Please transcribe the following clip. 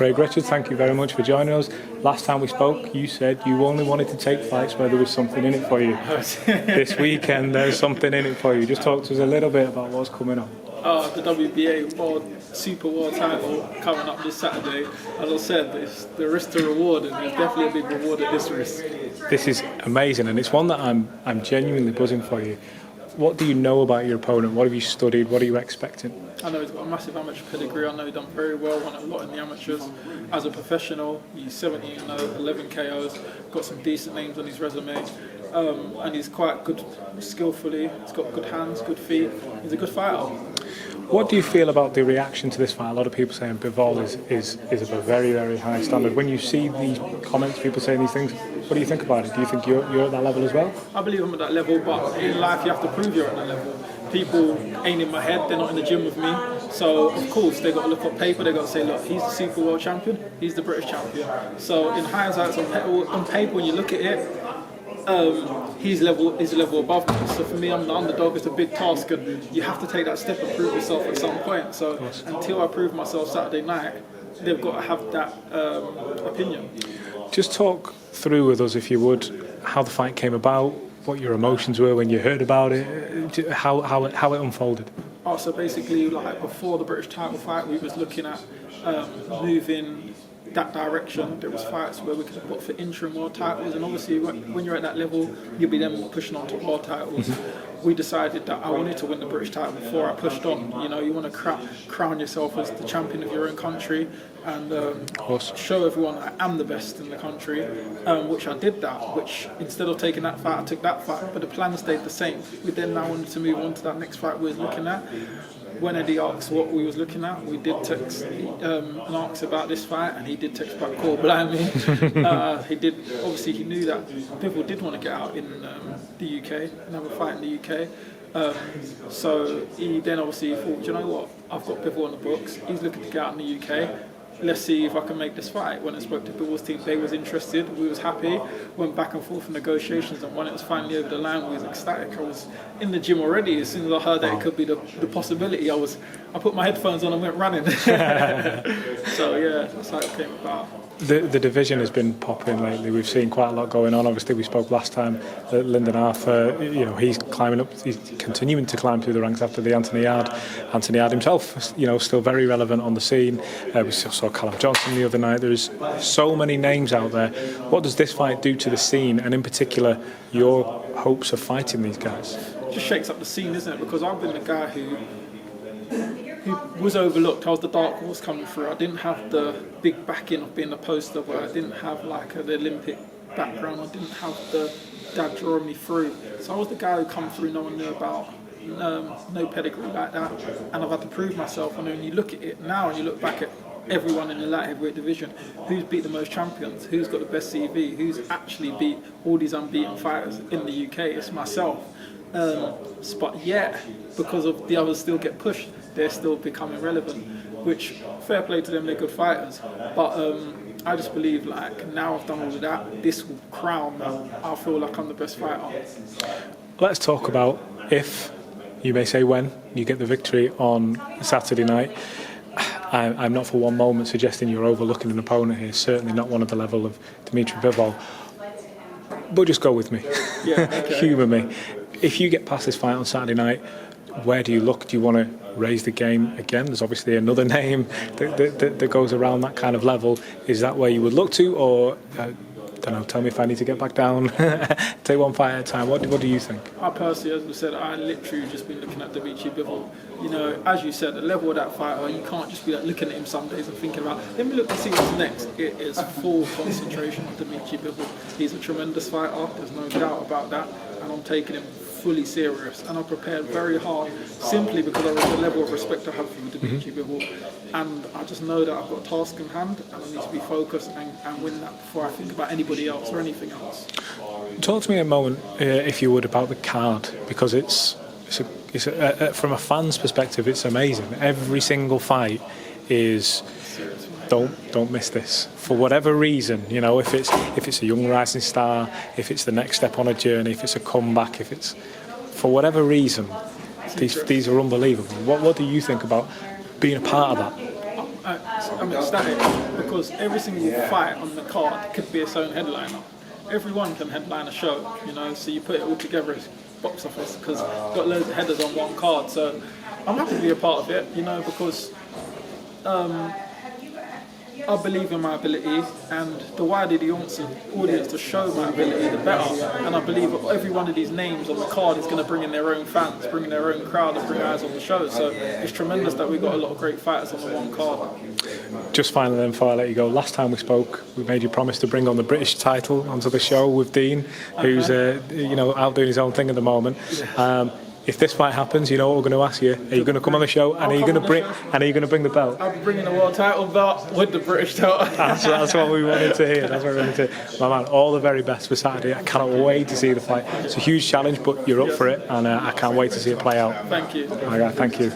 Craig Richards, thank you very much for joining us. Last time we spoke, you said you only wanted to take fights where there was something in it for you. This weekend, there's something in it for you. Just talk to us a little bit about what's coming up. The WBA Super World title coming up this Saturday. As I said, the risk to reward, and there's definitely a big reward at this risk. This is amazing, and it's one that I'm genuinely buzzing for you. What do you know about your opponent? What have you studied? What are you expecting? I know he's got a massive amateur pedigree. I know he's done very well, won a lot in the amateurs. As a professional, he's 17-0, 11 KOs, got some decent names on his resume. And he's quite good skillfully. He's got good hands, good feet. He's a good fighter. What do you feel about the reaction to this fight? A lot of people saying Bivol is of a very, very high standard. When you see these comments, people saying these things, what do you think about it? Do you think you're at that level as well? I believe I'm at that level, but in life you have to prove you're at that level. People ain't in my head, they're not in the gym with me. So, of course, they've got to look at paper, they've got to say, look, he's the Super World Champion, he's the British champion. So, in hindsight, on paper, when you look at it, he's a level above me. So for me, I'm the underdog. It's a big task, and you have to take that step and prove yourself at some point. So until I prove myself Saturday night, they've got to have that opinion. Just talk through with us, if you would, how the fight came about, what your emotions were when you heard about it, how it unfolded. Oh, so basically, like before the British title fight, we was looking at moving that direction. There was fights where we could have put for interim world titles, and obviously when you're at that level, you'll be then pushing on to world titles. We decided that I wanted to win the British title before I pushed on. You know, you want to crown yourself as the champion of your own country and show everyone I am the best in the country, which I did that, which instead of taking that fight, I took that fight, but the plan stayed the same. We then now wanted to move on to that next fight we was looking at. When Eddie asked what we was looking at, we did text and ask about this fight, and he did text back, call blind me. He did, obviously he knew that people did want to get out in the UK and have a fight in the UK. So he then obviously thought, you know what, I've got Bivol on the books, he's looking to get out in the UK. Let's see if I can make this fight. When I spoke to Bivol's team, they was interested, we was happy, went back and forth in negotiations, and when it was finally over the line, we was ecstatic. I was in the gym already. As soon as I heard that it could be the possibility, I put my headphones on and went running. So yeah, that's how it came about. The division has been popping lately. We've seen quite a lot going on. Obviously, we spoke last time that Lyndon Arthur, he's climbing up, he's continuing to climb through the ranks after the Anthony Yard. Anthony Yard himself, still very relevant on the scene. We saw Callum Johnson the other night. There's so many names out there. What does this fight do to the scene, and in particular, your hopes of fighting these guys? It just shakes up the scene, isn't it? Because I've been the guy who was overlooked. I was the dark horse coming through. I didn't have the big backing of being a poster boy. I didn't have like an Olympic background. I didn't have the dad drawing me through. So I was the guy who come through no one knew about, no pedigree like that. And I've had to prove myself. And when you look at it now and you look back at everyone in the light heavyweight division, who's beat the most champions, who's got the best CV, who's actually beat all these unbeaten fighters in the UK, it's myself. But yet, because of the others still get pushed, they're still becoming relevant, which, fair play to them, they're good fighters. But I just believe, like, now I've done all of that, this will crown that I feel like I'm the best fighter. Let's talk about if, you may say when, you get the victory on Saturday night. I'm not for one moment suggesting you're overlooking an opponent here, certainly not one at the level of Dimitry Bivol. But just go with me. Yeah, okay. Humour me. If you get past this fight on Saturday night, where do you look? Do you want to raise the game again? There's obviously another name that goes around that kind of level. Is that where you would look to, or don't know, tell me if I need to get back down, take one fight at a time? What do you think? I personally, as we said, I literally just been looking at Dimitry Bivol. As you said, the level of that fighter, you can't just be like looking at him some days and thinking about, let me look and see what's next. It is full concentration on Dimitry Bivol. He's a tremendous fighter, there's no doubt about that, and I'm taking him fully serious, and I prepared very hard simply because of the level of respect I have for Dimitry Bivol, and I just know that I've got a task in hand and I need to be focused and win that before I think about anybody else or anything else. Talk to me a moment, if you would, about the card, because it's from a fan's perspective, it's amazing. Every single fight is don't miss this for whatever reason. If it's a young rising star, if it's the next step on a journey, if it's a comeback, if it's for whatever reason, these are unbelievable. What do you think about being a part of that? I'm ecstatic because every single fight on the card could be its own headliner. Everyone can headline a show, you know, so you put it all together as box office because you've got loads of headers on one card. So I'm happy to be a part of it, you know, because I believe in my ability, and the wider the audience to show my ability, the better. And I believe that every one of these names on the card is going to bring in their own fans, bring in their own crowd, and bring eyes on the show. So it's tremendous that we've got a lot of great fighters on the one card. Just finally, then, before I let you go, last time we spoke, we made you promise to bring on the British title onto the show with Dean, who's out doing his own thing at the moment. If this fight happens, you know what we're going to ask you. Are you going to come on the show, and are you going to bring the belt? I'll be bringing the world title belt with the British title. That's what we wanted to hear. That's what we wanted to hear. My man, all the very best for Saturday. I cannot wait to see the fight. It's a huge challenge, but you're up for it, and I can't wait to see it play out. Thank you. Thank you.